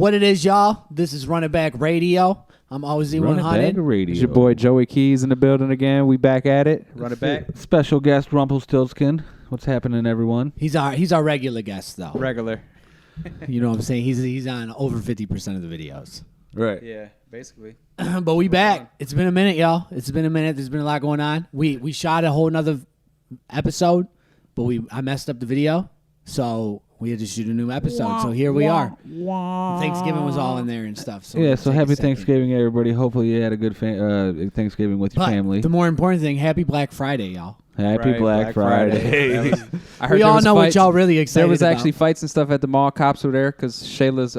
What it is, y'all? This is Run It Back Radio. I'm always Run It Back Z100. Radio. It's your boy Joey Keys in the building again. We back at it. Run it back. Special guest Rumpelstiltskin. What's happening, everyone? He's our regular guest though. Regular. You know what I'm saying? He's on over 50% of the videos. Right. Yeah, basically. But we back. It's been a minute, y'all. It's been a minute. There's been a lot going on. We shot a whole nother episode, but I messed up the video, so we had to shoot a new episode. So here we are. Thanksgiving was all in there and stuff. So Yeah, so happy Thanksgiving, everybody. Hopefully you had a good Thanksgiving with your family. The more important thing, happy Black Friday, y'all. Happy Black Friday. I heard We there all was know what fights. y'all really excited There was about. actually fights and stuff at the mall. Cops were there because Shayla's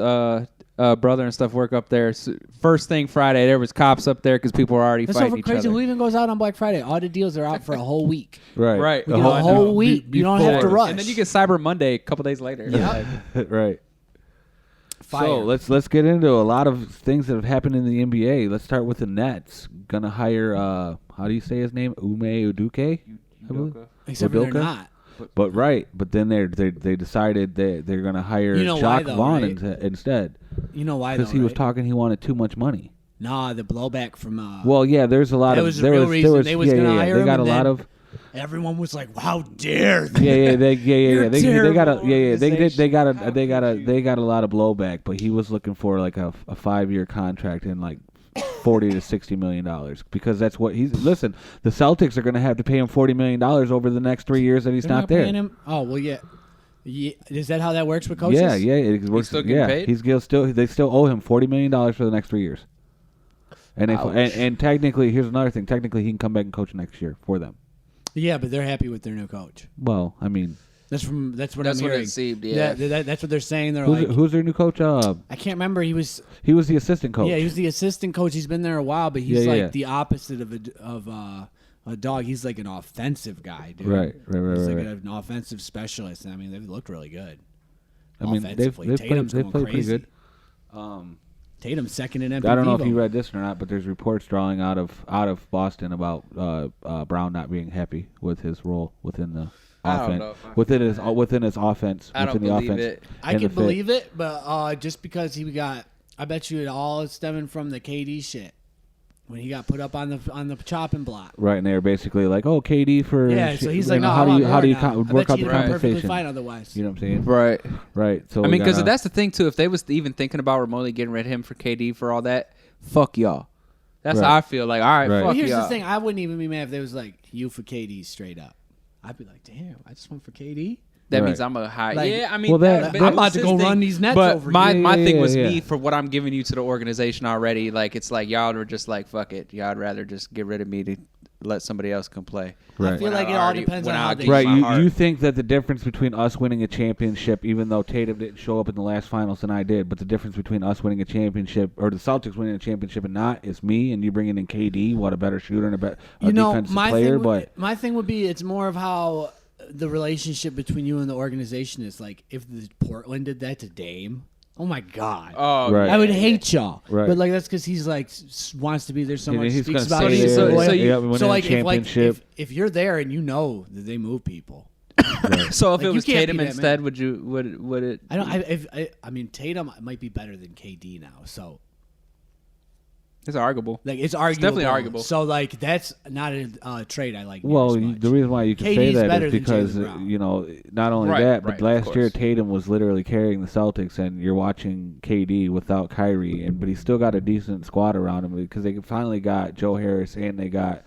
brother and stuff work up there. So first thing Friday, there was cops up there because people were already That's fighting so each crazy. other. Who even goes out on Black Friday? All the deals are out for a whole week. Right. Right. We get a whole week. You don't have to rush. And then you get Cyber Monday a couple days later. Yeah. Right. Fire. So let's get into a lot of things that have happened in the NBA. Let's start with the Nets. Gonna hire how do you say his name? Ume Udoka? I believe. Except for they're Udoka? not. But then they decided they're gonna hire You know why, Jacques though, Vaughn right? instead You know why? because Though, he was right? talking he wanted too much money. Nah, the blowback from. Well, yeah, there's a lot That of was the there real was reason there was they was yeah, gonna yeah, hire they him, got a and lot then of everyone was like, "How dare they?" they got a terrible they got a lot of blowback, but he was looking for like a 5-year contract and like $40 to $60 million because that's what he's. Listen, the Celtics are going to have to pay him $40 million over the next 3 years that he's They're not there. paying him? Oh well, yeah. Is that how that works with coaches? Yeah, it works. still getting paid? They still owe him $40 million for the next 3 years. And technically, here's another thing. Technically, he can come back and coach next year for them. Yeah, but they're happy with their new coach. Well, I mean, That's what I'm That's what hearing. it seemed, yeah. That's what they're saying. They're like, who's their new coach? I can't remember. He was The assistant coach. Yeah, he was the assistant coach. He's been there a while, but he's Yeah, like yeah. the opposite of a dog. He's like an offensive guy, dude. Right. He's like right. an offensive specialist. And I mean, they've looked really good. I mean, they've offensively. Tatum's played going pretty crazy. good. Tatum's second in MVP. I don't know if you vote. read this or not, but there's reports drawing out of Boston about Brown not being happy with his role within the I don't offense, know if I within his offense, I don't within the believe offense. it. I and can the fit. believe it, but just because I bet you it all is stemming from the KD shit when he got put up on the chopping block. Right, and they're basically like, "Oh, KD for Yeah, so he's like, no, how do you I work bet out you the he'd be perfectly compensation?" fine otherwise. You know what I'm saying? Right. Right. So I we mean, because gotta- that's the thing too. If they was even thinking about remotely getting rid of him for KD for all that, fuck y'all. That's Right. how I feel. Like, all right, Right. fuck Well, here's y'all. the thing. I wouldn't even be mad if they was like you for KD straight up. I'd be like, damn, I just went for KD. That Right. means I'm a high. Like- yeah, I mean, Well, that- but I'm it about was to his go thing. run these Nets But over my you. my thing Yeah, was yeah. me for what I'm giving you to the organization already. Like, it's like y'all were just like, fuck it. Y'all would rather just get rid of me to let somebody else come play. Right. I feel like it all depends on how they. Right, my heart. you think that the difference between us winning a championship, even though Tatum didn't show up in the last finals and I did, but the difference between us winning a championship or the Celtics winning a championship and not is me and you bringing in KD, what a better shooter and a defensive player. My thing would be it's more of how the relationship between you and the organization is. Like if the Portland did that to Dame, oh my god. Oh, Right. I would hate y'all, Right. but like that's because he's like wants to be there so Yeah, much. He's Speaks gonna about stay it. there. so So, you- yeah, we win so a like championship. if you're there and you know that they move people, So if Like, it you was can't Tatum be that instead, man. would it? I don't. I mean Tatum might be better than KD now, so It's arguable. like it's arguable. definitely arguable. So like that's not a trade I like. Well, near as much. the reason why you can say KD's that better is than because Jaylen Brown. you know not only Right, that, but right, of last year course. Tatum was literally carrying the Celtics, and you're watching KD without Kyrie, but he still got a decent squad around him because they finally got Joe Harris and they got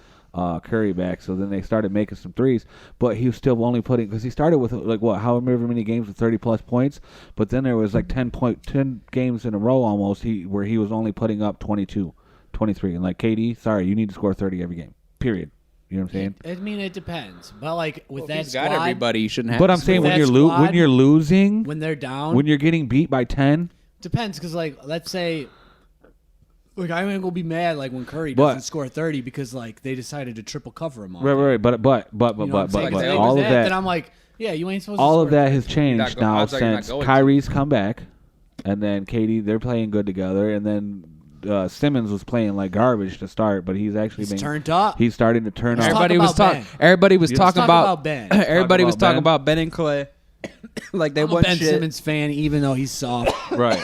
Curry back. So then they started making some threes, but he was still only putting because he started with like however many games with 30+ points, but then there was like 10 games in a row almost where he was only putting up 22, 23, and like KD, sorry, you need to score 30 every game. Period. You know what I'm saying? I mean, it depends, but like with If that he's squad, got everybody. You shouldn't have. But I'm to saying With when that you're squad, when you're losing, when they're down, when you're getting beat by 10, depends because like let's say, like I'm gonna go be mad like when Curry But- doesn't score 30 because like they decided to triple cover him all. right, but You know what I'm saying? 'Cause if it was all of then that, I'm like, yeah, you ain't supposed all to of score that 30. has changed now odds are you're not since going to. Kyrie's come back, and then KD they're playing good together, and then Simmons was playing like garbage to start, but he's actually He's been turned up. He's starting to turn Let's up. talk Everybody was about talking. Ben. Everybody was Let's talking talk about. about Ben. Everybody was about talking Ben. about Ben and Clay. Like they I'm a won Ben shit. Simmons fan, even though he's soft. Right.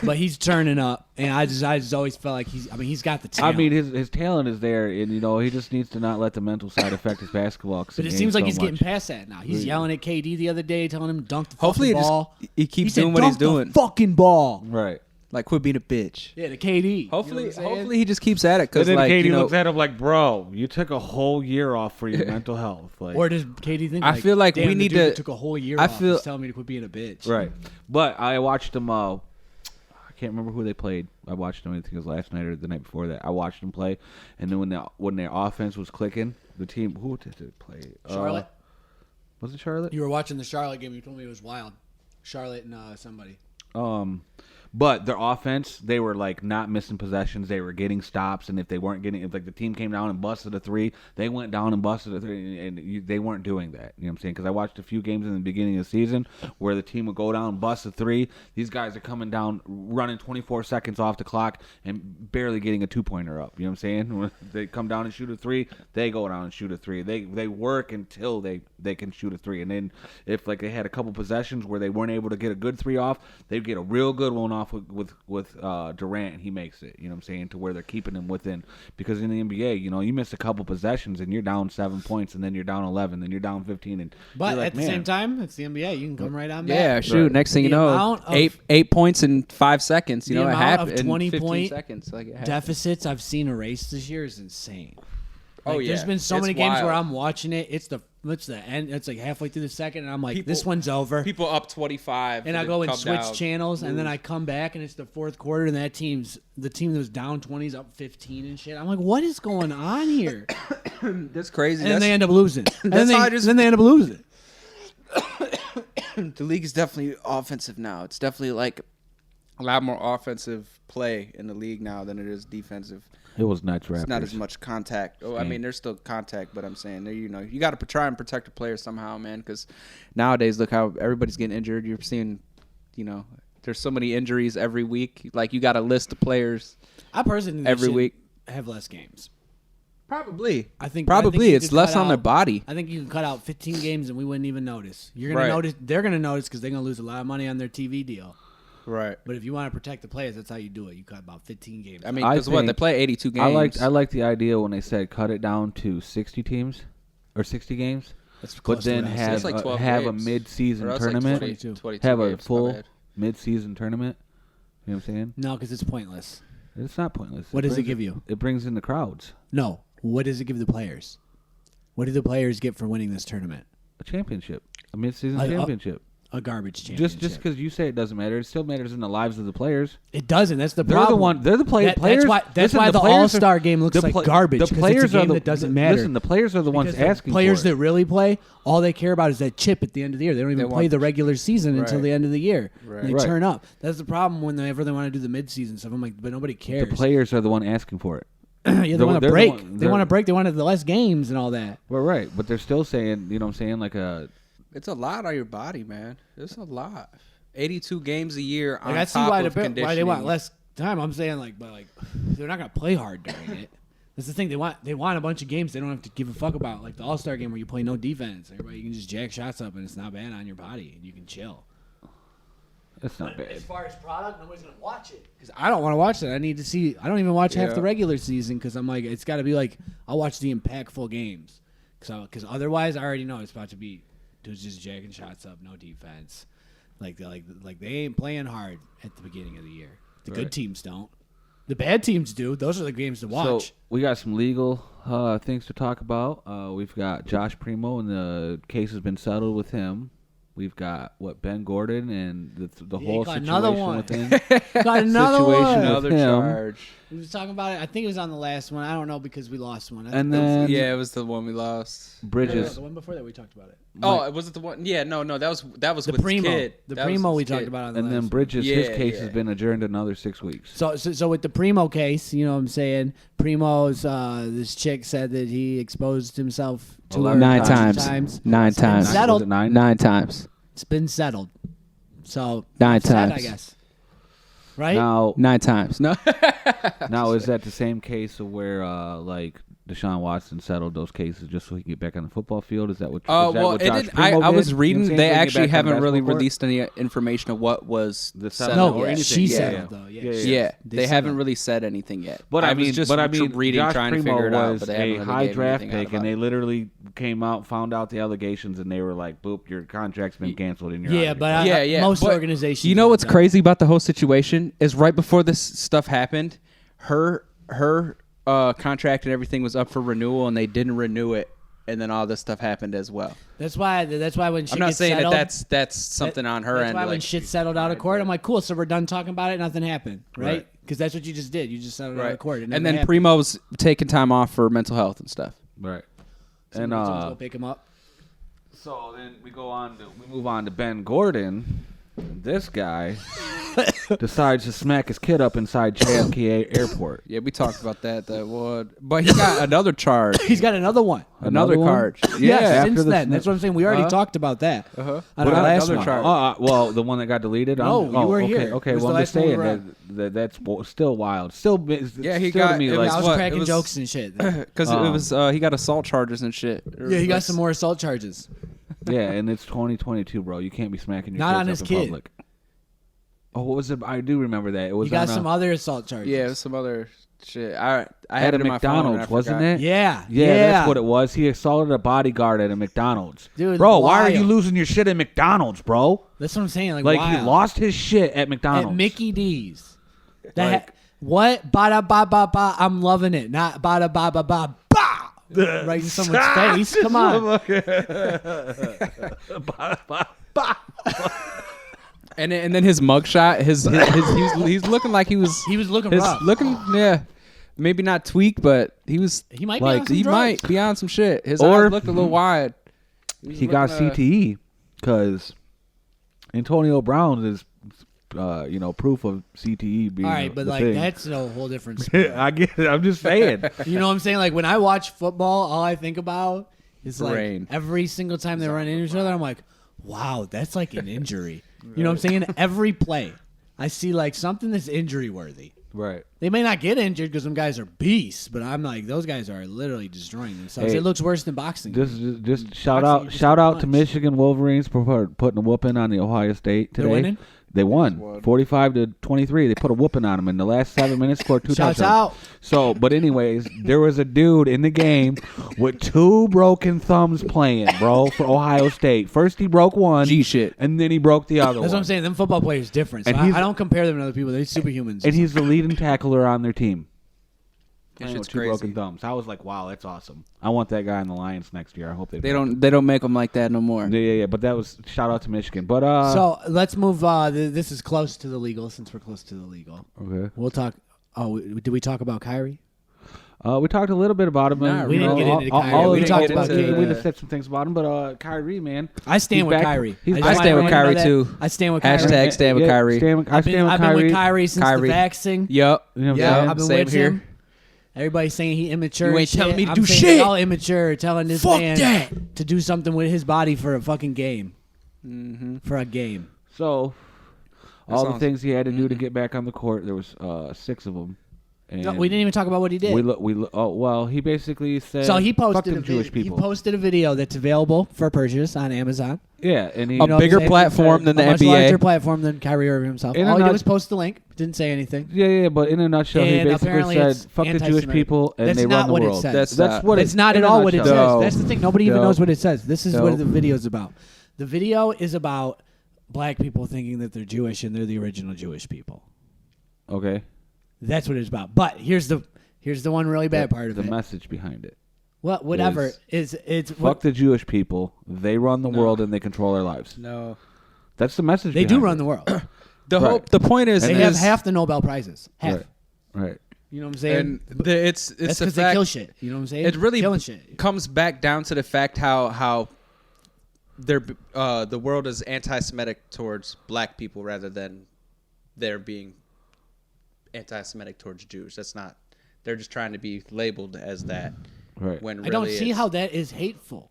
but he's turning up, and I just always felt like he's got the talent. I mean, his talent is there, and he just needs to not let the mental side affect his basketball. But it seems like he's getting past that now. He's yelling at KD the other day, telling him dunk the Hopefully fucking ball. he keeps said, doing what he's "Dunk the doing. fucking ball. Right. Like, quit being a bitch. Yeah, to KD. Hopefully he just keeps at it. And Because, then like, KD you know, looks at him like, bro, you took a whole year off for your mental health. Like, Or does KD think? I feel like damn, we the need dude to- that took a whole year I off. feel- He's telling me to quit being a bitch. right. But I watched them. I can't remember who they played. I watched them. I think it was last night or the night before that. I watched them play, and then when their offense was clicking, the team who did they play? Charlotte. Was it Charlotte? You were watching the Charlotte game. You told me it was wild. Charlotte and somebody. But their offense, they were like not missing possessions. They were getting stops, and if they weren't getting, if like the team came down and busted a three, they went down and busted a three, and they weren't doing that. You know what I'm saying? Because I watched a few games in the beginning of the season where the team would go down and bust a three. These guys are coming down, running 24 seconds off the clock, and barely getting a 2-pointer up. You know what I'm saying? When they come down and shoot a three, they go down and shoot a three. They work until they can shoot a three, and then if like they had a couple possessions where they weren't able to get a good three off, they'd get a real good one off with Durant, and he makes it. You know what I'm saying? To where they're keeping him within, because in the NBA, you miss a couple possessions and you're down 7 points, and then you're down 11, then you're down 15, and But you're like, at the same time, it's the NBA. You can come right on back. yeah, shoot. Right. Next thing you The know, amount of- 8 points in 5 seconds. You the know, it amount happened of in 15 20-point seconds. Like, it happened. deficits I've seen erased this year is insane. Oh, Like, yeah. There's been so It's many games where wild. I'm watching it. It's the end. It's like halfway through the second, and I'm like, People- this one's over. People up 25. And I then go and come switch down. channels, and then I come back, and it's the fourth quarter, and the team that was down 20s up 15 and shit. I'm like, what is going on here? That's crazy. And then they end up losing. And That's then how I they, just- then they end up losing. The league is definitely offensive now. It's definitely like a lot more offensive play in the league now than it is defensive. it was nuts. It's not Raptors. as much contact. Oh, I Same. mean, there's still contact, but I'm saying, you got to try and protect the player somehow, man. Because nowadays, look how everybody's getting injured. You're seeing, there's so many injuries every week. Like, you got a list of players I personally think they every should week. have less games. Probably. I think Probably you it's could less cut on their out- body. I think you can cut out 15 games and we wouldn't even notice. You're gonna Right. notice. They're gonna notice because they're gonna lose a lot of money on their TV deal. Right. But if you want to protect the players, that's how you do it. You cut about 15 games. I mean, I because what they think- play 82 games. I liked the idea when they said cut it down to 60 teams or 60 games, that's but close to then what I have That's like 12 have games. a mid-season Or else like tournament. 22 have a games, my full bad. mid-season tournament. You know what I'm saying? No, because it's pointless. It's not pointless. What does it brings give you? It brings in the crowds. No. What does it give the players? What do the players get for winning this tournament? A championship, a mid-season Like, championship. A garbage championship. Just because you say it doesn't matter, it still matters in the lives of the players. It doesn't. That's the They're problem. the one. They're the players. That's why. That's listen, why the players are- All-Star game looks like garbage. The 'cause players it's a game are the that doesn't matter. Listen, the players are the ones Because the asking players for it. that really play, all they care about is that chip at the end of the year. They don't even They play want- the regular season until Right. the end of the year. Right. They Right. turn up. That's the problem whenever they want to do the mid-season stuff. I'm like, but nobody The cares. players are the one asking for it. yeah, they they're- want they're to the break. one- They they're- want to break. They wanted the less games and all that. Well, right, but they're still saying, you know what I'm saying, like It's a lot on your body, man. It's a lot. 82 games a year on Like I see top why of why they conditioning. want less time. I'm saying but they're not gonna play hard during it. That's the thing. They want a bunch of games they don't have to give a fuck about, like the All-Star game where you play no defense. Everybody you can just jack shots up and it's not bad on your body and you can chill. it's not bad. As far as product, nobody's gonna watch it because I don't want to watch it. I need to see. I don't even watch half Yeah. the regular season because I'm like, it's got to be like I'll watch the impactful games. Because otherwise, I already know it's about to be dudes just jacking shots up, no defense. Like they ain't playing hard at the beginning of the year. The good Right. teams don't. The bad teams do. Those are the games to watch. So we got some legal things to talk about. We've got Josh Primo, and the case has been settled with him. We've got Ben Gordon and the Yeah, whole got situation another one. with him. Got another situation one. with Another him. charge. We was talking about it. I think it was on the last one. I don't know because we lost one. I And think it was- then Yeah, it was the one we lost. no, Bridges. the one before that we talked about it. Oh, was it the one? Yeah, no, that was The with Primo. his kid. The That was Primo his we kid. talked about on the And last then one. Bridges, Yeah, his case yeah. has been adjourned another 6 weeks. So with the Primo case, you know what I'm saying? Primo's this chick said that he exposed himself to her 11 a bunch of times. Nine It's been times. settled. Was it 9? 9 times. It's been settled. So 9 upset, I times. guess. Right? Now, 9 times. No. now is that the same case of where Deshaun Watson settled those cases just so he can get back on the football field? Is that what? Well, what it Josh did, Primo I was did? reading. You know what I'm They saying? So he can actually get back on the haven't really basketball court? released any information of what was The settled. settlement No, or anything. she Yeah, settled yeah. though. Yeah, Yeah, yeah. Yeah, They they haven't settled. really said anything yet. But I was mean, just Josh trying to Primo figure it out. was But they haven't a really high gave draft anything out pick, and about they it. literally came out, found out the allegations, and they were like, "Boop, your contract's been canceled." And you're Yeah, out but of here. I- Yeah, most but organizations You know have what's done crazy about the whole situation is right before this stuff happened, her contract and everything was up for renewal, and they didn't renew it, and then all this stuff happened as well. That's why when shit I'm not gets saying settled, that's something on her That's end. why when like, shit settled out of court, I'm like, cool. So we're done talking about it. Nothing happened, right? Right. Because that's what you just did. You just settled out of court. It and never then happened. Primo's taking time off for mental health and stuff. Right. Someone- And someone's gonna pick him up. so then we move on to Ben Gordon. This guy decides to smack his kid up inside JFK Airport. Yeah, we talked about that. That would, but he got another charge. He's got another one. Another one? charge. Yes, Yeah. after since the then. snitch. That's what I'm saying. We already talked about that. Uh-huh. On our But last another one. charge. Well, the one that got deleted. No, you were okay, here. Okay, It was well, the I'm just last one we saying were that's still wild. Still, Yeah, he still got- to me it like I was what? cracking It was- jokes and shit. Because it was he got assault charges and shit. Yeah, he got some more assault charges. yeah, and it's 2022, bro. You can't be smacking your Not kids on up his in kid. public. Oh, what was it? I do remember that. It was You got on some other assault charges. Yeah, it was some other shit. I at had a it in my phone and I McDonald's, wasn't forgot. it? Yeah. Yeah, that's what it was. He assaulted a bodyguard at a McDonald's. Dude, bro, why are wild. you losing your shit at McDonald's, bro? That's what I'm saying. Like, Like wild. he lost his shit at McDonald's. At Mickey D's. That Like- what? Ba ba ba ba. I'm loving it. Not ba ba ba ba ba. Right in someone's face. Come on. And then his mugshot, he's looking like he was He was looking his rough. looking maybe not tweaked, but he was He might be like on some he drugs. might be on some shit. His Or- eyes looked a little wide. He got CTE because Antonio Brown is, proof of CTE being All right, the but like thing. that's a whole different. Sport. I get it. I'm just saying. You know what I'm saying? Like when I watch football, all I think about is like Brain. every single time they run into each other, I'm like, wow, that's like an injury. You know what I'm saying? Every play, I see like something that's injury worthy. Right. They may not get injured because some guys are beasts, but I'm like, those guys are literally destroying themselves. Hey, It looks worse than boxing. Just shout Boxing, out you just shout get out to punched. Michigan Wolverines for putting a whooping on the Ohio State today. They're winning? They won 45-23. They put a whooping on them in the last 7 minutes. Scored 2 Shouts touchdowns. out. So, but anyways, there was a dude in the game with 2 broken thumbs playing, bro, for Ohio State. First he broke one, G shit. and then he broke the other That's what one. I'm saying. Them football players different. So And I he's- don't compare them to other people. They're superhumans. And he's the leading tackler on their team. That Playing with shit's 2 broken crazy. thumbs. I was like, wow, that's awesome. I want that guy in the Lions next year. I hope They don't make them like that no more. Yeah. But that was shout out to Michigan. But So let's move. This is close to the legal. Since we're close to the legal, okay. we'll talk. Oh, did we talk about Kyrie? We talked a little bit about him. Nah, and, we you didn't know, get into all- Kyrie. all We of the- talked about we Kyrie. just said some things about him, but Kyrie, man, I stand he's with back- Kyrie. he's just back- I stand wanna with know Kyrie that. too. I stand with Kyrie. Hashtag stand with Kyrie. I stand with I've been Kyrie. with Kyrie since Kyrie. the vaccine. Yup. You know what I'm Yeah, saying? I've been Same with here. him. Everybody's saying he immature. You and ain't telling shit. me to I'm do saying shit. Y'all immature, telling this Fuck man that. to do something with his body for a fucking game. For a game. So, all the sounds- things he had to do to get back on the court, there was 6 of them. And No, we didn't even talk about what he did. He basically said, So he fuck posted them Jewish people. He posted a video that's available for purchase on Amazon. Yeah, and he A know, bigger saying- platform than the a much NBA. larger platform than Kyrie Irving himself. In a All he did nut- was post the link. Didn't say anything. Yeah, but in a nutshell, he And basically apparently said, it's "Fuck the Jewish anti-Semitic. people," and That's they not run the what it world. says. That's That's what That's it, not in at a all what it nutshell. says. No. That's the thing. Nobody even No. knows what it says. This is No. what the video is about. The video is about black people thinking that they're Jewish and they're the original Jewish people. Okay, That's what it's about. But here's the one really bad part of the it. message behind it. Whatever is it's Fuck the Jewish people. They run the world and they control our lives. No. That's the message. they do behind run it. the world. The point is They have half the Nobel prizes. Half. Right. You know what I'm saying? and it's That's the because they fact kill shit. You know what I'm saying? it really killing shit. comes back down to the fact how the world is anti-Semitic towards black people rather than they're being anti-Semitic towards Jews. That's not. They're just trying to be labeled as that. Right. When really I don't see it's- how that is hateful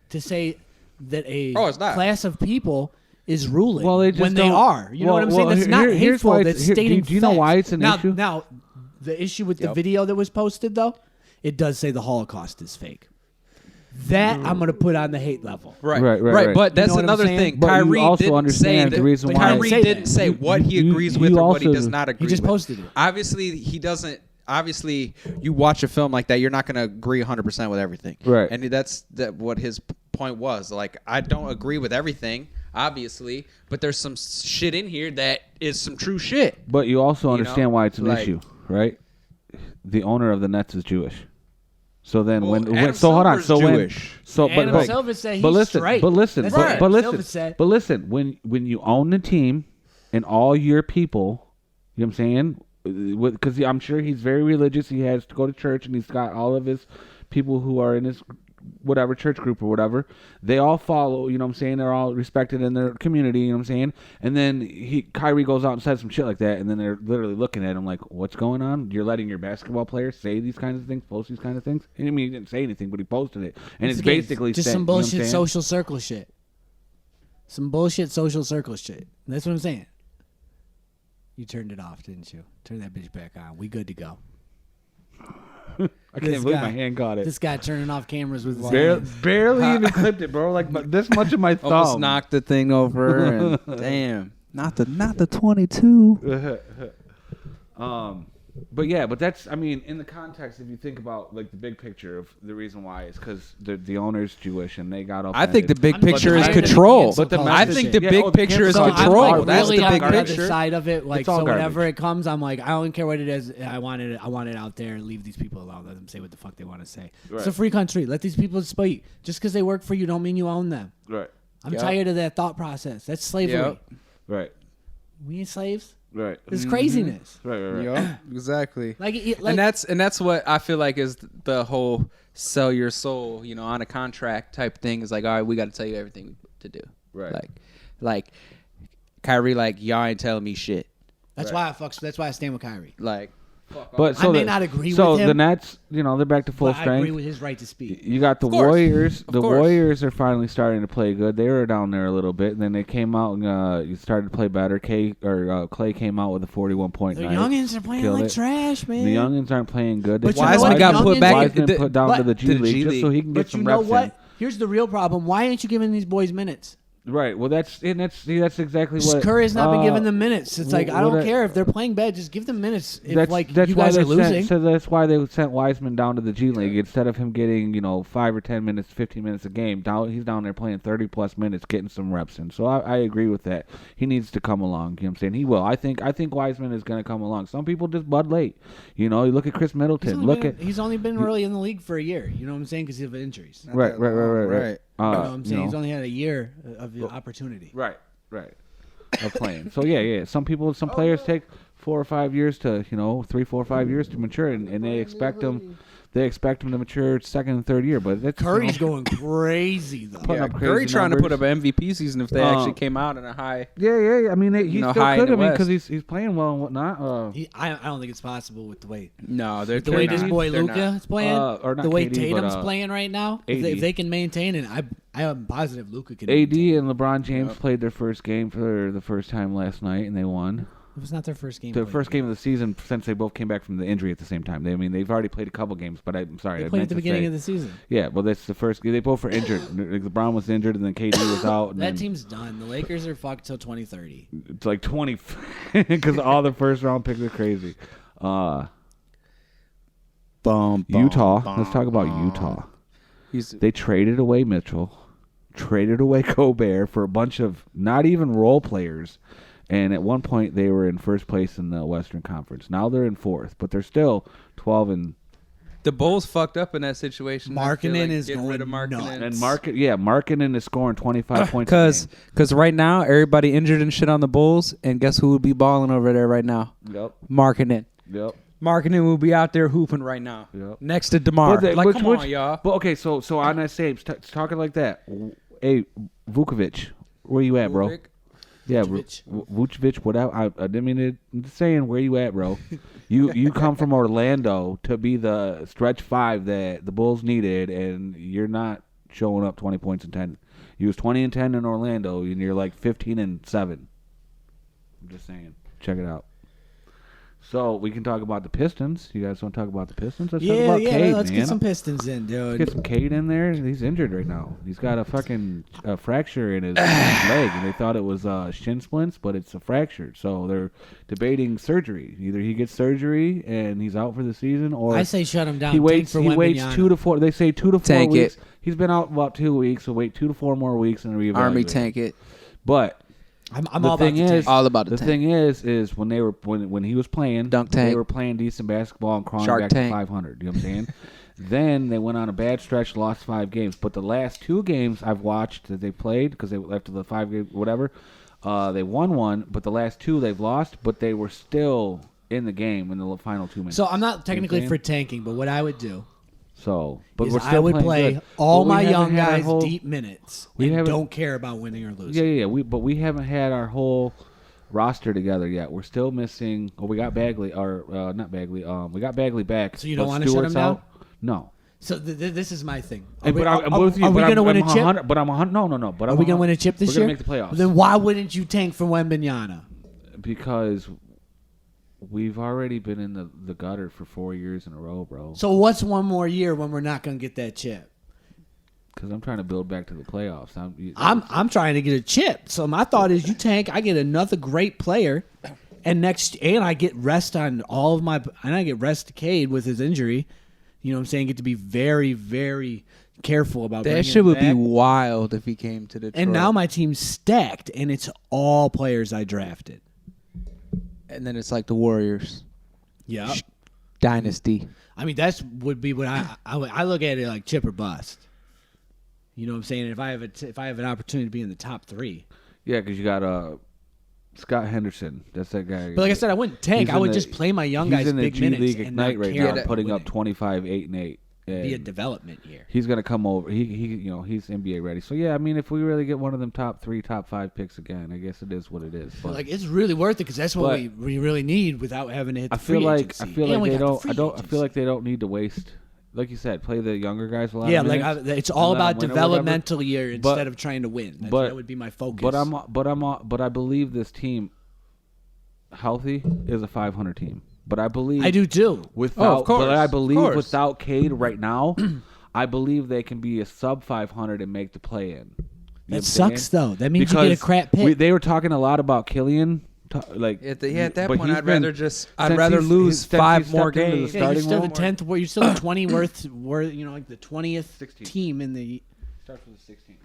to say that a Oh, it's not. class of people is ruling Well, they just when they don't- are. You know what I'm saying? well, That's here- not here's hateful. why That's it's- here- stating do you know facts. why it's an now, issue? Now, the issue with the Yep. video that was posted, though, it does say the Holocaust is fake. That I'm gonna put on the hate level. Right. But that's know what I'm another saying? thing. But you Kyrie also didn't say understand that. the reason But why. Kyrie say didn't that. say what he You- agrees you with or what he also- does not agree He just with. posted it. Obviously, he doesn't. Obviously, you watch a film like that, you're not going to agree 100% with everything. Right. And that's what his point was. Like, I don't agree with everything, obviously, but there's some shit in here that is some true shit. But you also You understand know? why it's an Like- issue, right? The owner of the Nets is Jewish. So then Well, when Adam so hold on, Silver's so Jewish. Adam but Silver said he's but listen, straight. but listen, That's but, what but Adam listen, Silver said. but listen, when you own the team and all your people, you know what I'm saying? Because I'm sure he's very religious. He has to go to church, and he's got all of his people who are in his whatever church group or whatever. They all follow. You know what I'm saying? They're all respected in their community. You know what I'm saying? And then Kyrie goes out and says some shit like that, and then they're literally looking at him like, "What's going on? You're letting your basketball players say these kinds of things, post these kinds of things." And I mean, he didn't say anything, but he posted it, and it's Again, basically just saying, some you know what I'm bullshit saying? social circle shit. Some bullshit social circle shit. That's what I'm saying. You turned it off, didn't you? Turn that bitch back on. We good to go. I can't This believe guy- my hand caught it. This guy turning off cameras with his Barely, hands. barely even clipped it, bro. Like this much of my thumb. Almost knocked the thing over. And damn. Not the 22. But yeah, but that's, I mean, in the context, if you think about like the big picture of the reason why is because the owner's Jewish and they got I think the big I'm picture is tired of the control. cancel But culture I think shit. the Yeah, big the picture is cancel So culture control. I'm like That's really the on big the other picture. side of it. Like It's all so, whenever garbage. it comes, I'm like, I don't care what it is. I want it out there and leave these people alone. Let them say what the fuck they want to say. It's Right. a free country. Let these people speak. Just because they work for you, don't mean you own them. Right, I'm Yep. tired of that thought process. That's slavery. Yep. right, We ain't slaves. right, It's craziness. right. Yeah, exactly. Like and that's what I feel like is the whole sell your soul, on a contract type thing. Is like, all right, we got to tell you everything to do. Right. Like Kyrie, like y'all ain't telling me shit. That's why That's why I stand with Kyrie. Like, But I so may the- not agree so with him, the Nets, they're back to full But I agree strength. with his right to speak. You got the Of course. Warriors. Of The course. Warriors are finally starting to play good. They were down there a little bit, and then they came out and you started to play better. Clay came out with a 41-point The night. youngins are playing Killed like it. trash, man. The youngins aren't playing good. But They you know Wiseman what? got put Youngins- back. Wiseman the- put down but- to the G League just so he can get But some you know reps what? in. Here's the real problem. Why aren't you giving these boys minutes? Right. Well, that's exactly what Curry's not been given them minutes. It's like, I what don't I- care if they're playing bad. Just give them minutes. If That's you why guys they are losing. Sent, so that's why they sent Wiseman down to the G League instead of him getting 5 or 10 minutes, 15 minutes a game. He's down there playing 30+ minutes, getting some reps in. So I agree with that. He needs to come along. You know what I'm saying? He will. I think Wiseman is going to come along. Some people just bud late. You look at Chris Middleton. He's only been really in the league for a year. You know what I'm saying? Because of injuries. You Right. know what I'm saying? you He's know. only had a year of opportunity. Right. Of playing. So yeah. Some players take 4 or 5 years to 3, 4, 5 years to mature, and they expect them. They expect him to mature second and third year, but that's Curry's going crazy though. Putting up Curry crazy trying to put numbers. up an MVP season if they actually came out in a high. Yeah. I mean, he still high in could. I the mean, because West. he's playing well and whatnot. I don't think it's possible with the way No, they're the way they're this not. boy They're Luka not. is playing, or not the way KD, Tatum's but, playing right now. If AD. they can maintain, and I am positive Luka can. AD maintain. and LeBron James played their first game for the first time last night, and they won. It was not their first game. The first game of the season since they both came back from the injury at the same time. They've already played a couple games, but I'm sorry. They I played meant at the to beginning say- of the season. Yeah, well, that's the first. They both were injured. LeBron was injured, and then KD was out. And That then team's done. The Lakers are fucked till 2030. it's like 20 because all the first round picks are crazy. Utah. Let's talk about Utah. They traded away Mitchell, traded away Gobert for a bunch of not even role players, and at one point they were in first place in the Western Conference. Now they're in fourth, but they're still 12 and. The Bulls fucked up in that situation. I feel Markkanen like is getting rid of going Markkanen. nuts. And Markkanen is scoring 25 points. a Because right now everybody injured and shit on the Bulls, and guess who would be balling over there right now? game. Markkanen. Yep. Markkanen will be out there hooping right now. Yep. Next to DeMar. But Come on, y'all. But okay, so on that same talking like that. Hey, Vukovic, where you at, bro? Vukovic? Yeah, Vucevic. Vucevic. Whatever. I didn't mean to. I'm just saying, where you at, bro? You come from Orlando to be the stretch 5 that the Bulls needed, and you're not showing up 20 points and 10. You was 20 and 10 in Orlando, and you're like 15 and 7. I'm just saying, check it out. So we can talk about the Pistons. You guys want to talk about the Pistons? Let's talk Yeah, about yeah. Cade, Let's man. get some Pistons in, Let's dude. get some Cade in there. He's injured right now. He's got a fucking fracture in his leg, and they thought it was shin splints, but it's a fracture. So they're debating surgery. Either he gets surgery and he's out for the season, or I say shut him down. he Tank waits. for He waits Wembanyama. 2 to 4. They say 2 to 4 Tank weeks. it. He's been out about 2 weeks, so wait 2 to 4 more weeks and reevaluate. Army tank it. But I'm the all about thing the is, tank. All about the the tank. thing is when they were when he was playing, Dunk they tank. were playing decent basketball and crawling Shark back tank. to 500. You know what I'm saying? Then they went on a bad stretch, lost 5 games. But the last 2 games I've watched that they played because they after the 5 game whatever, they won one. But the last 2 they've lost, but they were still in the game in the final 2 minutes. So I'm not technically saying? for tanking, but what I would do But is we're I still would playing play good. all But we my haven't young had our guys whole- deep minutes We and haven't- don't care about winning or losing. Yeah. But we haven't had our whole roster together yet. We're still missing. Well, we got Bagley, or not Bagley. We got Bagley back. So you don't but wanna shut Stewart's him down? out. No. So this is my thing. But I'm with you. Are we but going to I'm- win I'm a chip? 100 But I'm 100. No. But Are we going to win a chip this we're year? We're going to make the playoffs. Then why wouldn't you tank for Wembanyama? Because we've already been in the gutter for 4 years in a row, bro. So what's one more year when we're not going to get that chip? Because I'm trying to build back to the playoffs. I'm trying to get a chip. So my thought is, you tank, I get another great player, and I get rest on all of my, and I get rest to Cade with his injury. You know what I'm saying? Get to be very, very careful about That bringing shit him would be back. wild if he came to Detroit. And now my team's stacked, and it's all players I drafted. and then it's like the Warriors Yeah. dynasty. I mean, that's would be what I look at it like chip or bust. You know what I'm saying? If I have an opportunity to be in the top 3. Yeah, because you got Scott Henderson. That's that guy. But like I said, I wouldn't tank. He's I in would the- just play my young he's guys in the big G minutes League and Ignite not right care now, about putting winning. up 25, 8, and 8. Be a And development year. he's gonna come over. He's NBA ready. So yeah, I mean, if we really get one of them top 3, top 5 picks again, I guess it is what it is. But Like it's really worth it because that's what But- we really need without having to hit the I feel free like agency. I feel And like we they got the don't. free I feel agency. like they don't need to waste. Like you said, play the younger guys a lot. Yeah, of like minutes it's all and let about them win or whatever. developmental year But- instead of trying to win. That would be my focus. But I believe this team, healthy, is a 500 team. But I believe I do too. Without, course, but I of believe course. without Cade right now, I believe they can be a sub 500 and make the play in. You know what That I'm sucks saying? though. That means you get a crap pick. They They were talking a lot about Killian. Like At that but point, he's I'd been- rather since he's- lose since he 5 more stepped into the games. Yeah, you're starting still the role. 10th. You're still the 20 worth. You know, like the 20th 16. team in the. starts with 16.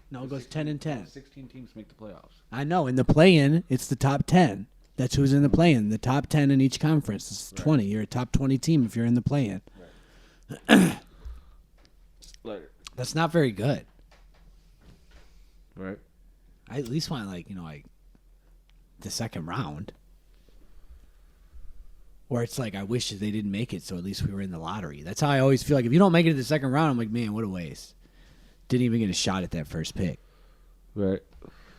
No, it goes 10 and 10. 16 teams make the playoffs. I know. In the play-in, it's the top 10. That's who's in the play-in. The top 10 in each conference. It's 20. You're a top 20 team if you're in the play-in. Later. That's not very good. Right. I at least want like the second round. Or it's like I wish they didn't make it, so at least we were in the lottery. That's how I always feel. Like if you don't make it to the second round, I'm like, man, what a waste. Didn't even get a shot at that first pick. Right.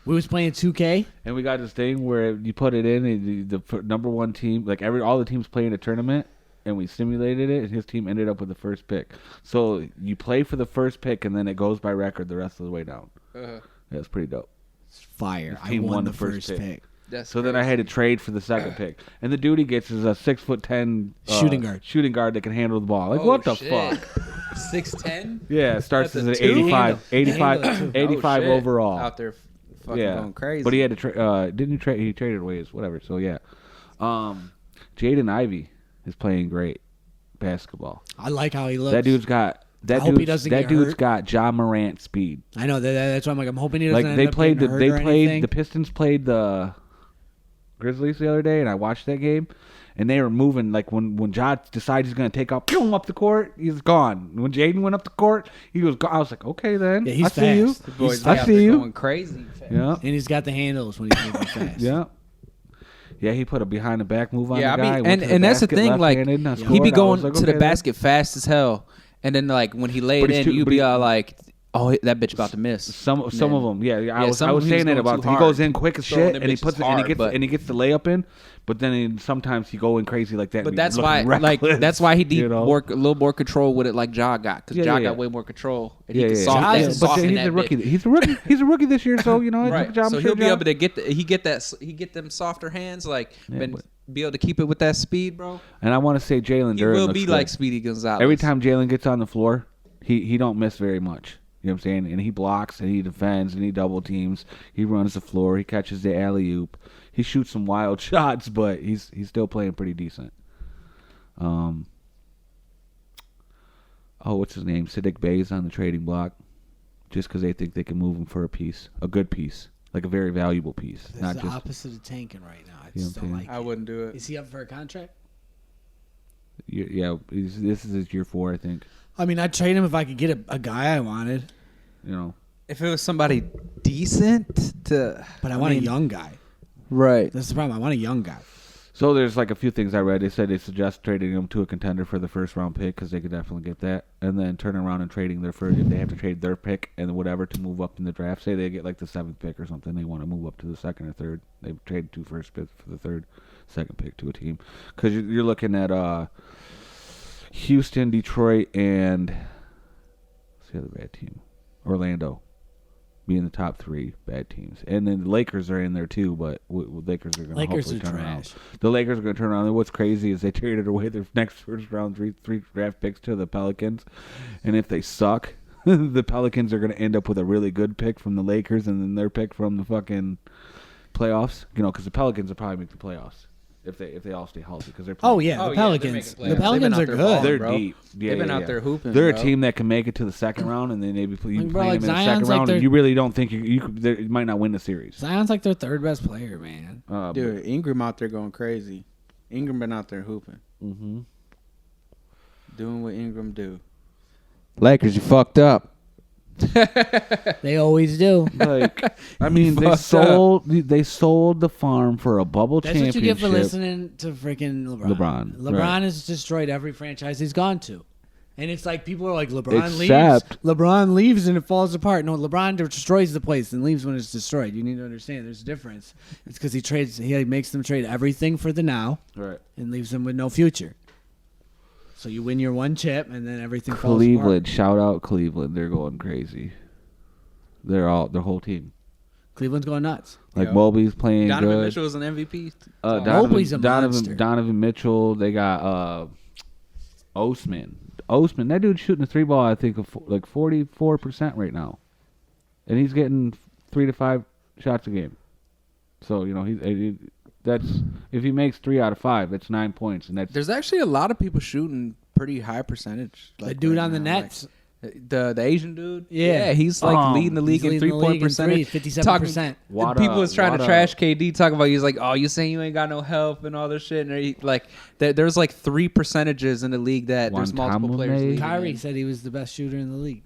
We was playing 2K. And we got this thing where you put it in, and the number one team, like all the teams play in a tournament, and we simulated it, and his team ended up with the first pick. So you play for the first pick, and then it goes by record the rest of the way down. That's pretty dope. It's fire. His I team won the first pick. So then I had to trade for the second pick, and the dude he gets is a 6'10" shooting guard that can handle the ball. Like Oh, what the shit. fuck? 6'10"? Yeah, it starts That's as a an two? 85 Handle it. 85 Oh, shit. overall. Out there fucking Yeah, going crazy. but he had to trade. Didn't he trade? He traded away his whatever. So yeah, Jaden Ivey is playing great basketball. I like how he looks. That dude's got I hope he doesn't get hurt. got Ja Morant speed. I know that's why I'm like I'm hoping he doesn't. Like end they up played getting hurt or the anything. Pistons played the Grizzlies the other day, and I watched that game, and they were moving like when Ja decides he's gonna take off, boom, up the court, he's gone. When Jaden went up the court, he was gone. I was like, okay then, Yeah, he's I see you. fast. The boys He's I out see there you. going crazy. Yeah, And he's got the handles when he's moving fast. yeah. Yeah, he put a behind the back move on Yeah, the I guy. mean, went to and that's the basket thing. Like left-handed, and I he scored. be I going was like, to okay, the then. basket fast as hell, and then like when he laid But he's in, too- you'd but be he- all like, "Oh, that bitch about to miss." Some And of then- them, yeah. I was some of them he saying was that going about too him. He goes hard. in quick as Throwing shit, them and he bitches puts hard, but- and he gets the layup in. But then sometimes he go in crazy like that. But and that's he's why, looking reckless, that's why he need you know? a little more control with it, like Ja got, because Yeah, Ja yeah, got yeah. way more control, and Yeah, he can yeah, soften Ja that. is- but soften he's that a rookie. bitch. He's a rookie. He's a rookie this year, so you know. Right. good job, So sure he'll be job. able to get the, he get that he get them softer hands like Yeah, Ben, but- be able to keep it with that speed, bro, And I want to say Jalen he Duren will looks be good. like Speedy Gonzalez. Every time Jalen gets on the floor, he don't miss very much. You know what I'm saying? And he blocks and he defends and he double teams. He runs the floor. He catches the alley oop. He shoots some wild shots, but he's still playing pretty decent. What's his name? Siddiq Bey's on the trading block, just because they think they can move him for a good piece, like a very valuable piece, That's not the just. opposite of tanking right now. I You know just what I'm don't saying? like I it. wouldn't do it. Is he up for a contract? Yeah, this is his year 4, I think. I mean, I'd trade him if I could get a guy I wanted, You know, If it was somebody decent to, but I want a young guy. right? That's the problem. I want a young guy. so there's like a few things I read. They said they suggest trading him to a contender for the first round pick because they could definitely get that, and then turning around and trading their first. If they have to trade their pick and whatever to move up in the draft, say they get like the 7th pick or something, they want to move up to the 2nd or 3rd. They trade 2 first picks for the 2nd pick to a team because you're looking at Houston, Detroit, and what's the other bad team? Orlando. Being the top 3 bad teams, and then the Lakers are in there too. But Lakers are going to Lakers hopefully are turn around. trash. The Lakers are going to turn around. And what's crazy is they traded away their next first round three draft picks to the Pelicans, and if they suck, the Pelicans are going to end up with a really good pick from the Lakers, and then their pick from the fucking playoffs. You know, because the Pelicans will probably make the playoffs if they all stay healthy because they're. Oh yeah, Oh, the yeah, they're Pelicans. making The playoffs. They've Pelicans been are out there good. balling, They're bro. deep. Yeah, They've been yeah, out yeah. there hooping. They're bro. a team that can make it to the second round, and then maybe you Like, bro, play like them in the Zion's second like round, their- and you really don't think you might not win the series. Zion's like their 3rd best player, man. Dude, Ingram out there going crazy. Ingram been out there hooping, Mm-hmm. doing what Ingram do. Lakers, you fucked up. They always do. Like, I mean, they sold the farm for a bubble That's what you championship. get for listening to freaking LeBron. LeBron, LeBron right. has destroyed every franchise he's gone to. And it's like people are like, LeBron Except- leaves. LeBron leaves and it falls apart. No, LeBron destroys the place and leaves when it's destroyed. You need to understand there's a difference. It's because he makes them trade everything for the now Right. and leaves them with no future. So you win your one chip and then everything falls apart. Cleveland, shout out Cleveland. They're going crazy. Their whole team. Cleveland's going nuts. Like Yep. Mobley's playing Donovan good. Mitchell was an MVP. Mobley's a monster. Donovan Mitchell. They got Osman. That dude's shooting a 3 ball. I think of like 44% right now, and he's getting 3 to 5 shots a game. So you know that's if he makes 3 out of 5, that's 9 points, and that's There's actually a lot of people shooting pretty high percentage. The dude on the now, Nets. like, the Asian dude. Yeah. he's like leading the league He's in leading the 3-point league in percentage. threes, 57%. Wada- People was trying to Wada- trash KD, talking about he's like, oh, you saying you ain't got no help and all this shit, and like there's like 3 percentages in the league that there's multiple Wantamune? players. leading Kyrie in. said he was the best shooter in the league.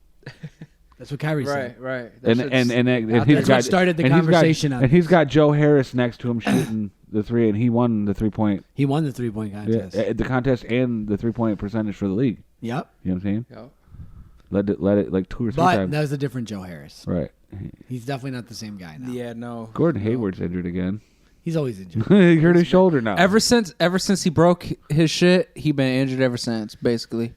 That's what Kyrie said. Right. and he's That's got what started the and he's got- conversation on and he's got Joe Harris next to him shooting the 3, and he won the 3-point He won the 3-point contest. the contest and the 3-point percentage for the league. Yep. You know what I'm saying? Yep. Let it like 2 or 3 But times. that was a different Joe Harris. Right. He's definitely not the same guy now. Yeah, no. Gordon Hayward's injured again. He's always injured. He hurt his shoulder now. Ever since he broke his shit, he been injured ever since, basically.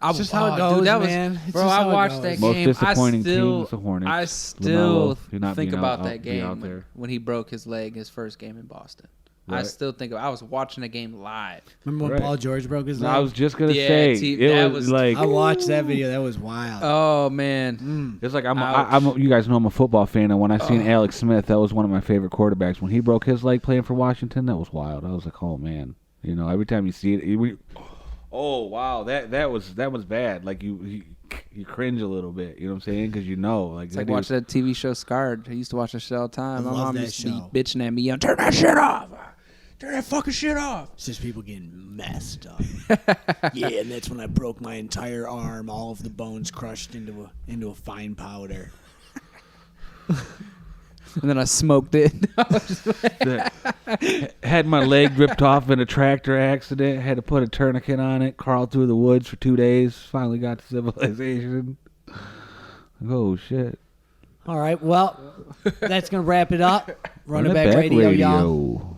It's just how it goes, man. It's bro, just I how it watched goes. that Most game. disappointing I still, team is the Hornets. I still LaMelo, you're not think being about out- that be out game there. when he broke his leg his first game in Boston. I Right. still think I was watching the game live. Remember when Right. Paul George broke his No, leg? I was just gonna Yeah, say that it was was- like I watched that video. That was wild. Oh man, it's like Ouch. you guys know I'm a football fan, and when I seen Alex Smith, that was one of my favorite quarterbacks. When he broke his leg playing for Washington, that was wild. I was like, oh man, you know, every time you see it, oh wow, that was bad. Like you cringe a little bit. You know what I'm saying? Because you know, like it's like watching that TV show Scarred. I used to watch that shit all the time. I My love mom that used to show. be bitching at me, yelling, "Turn that shit off! Turn that fucking shit off!" It's just people getting messed up. Yeah, and that's when I broke my entire arm, all of the bones crushed into a fine powder. And then I smoked it. Had my leg ripped off in a tractor accident. Had to put a tourniquet on it. Crawled through the woods for 2 days. Finally got to civilization. Oh shit! All right, well, that's gonna wrap it up. Run it Run back radio, y'all.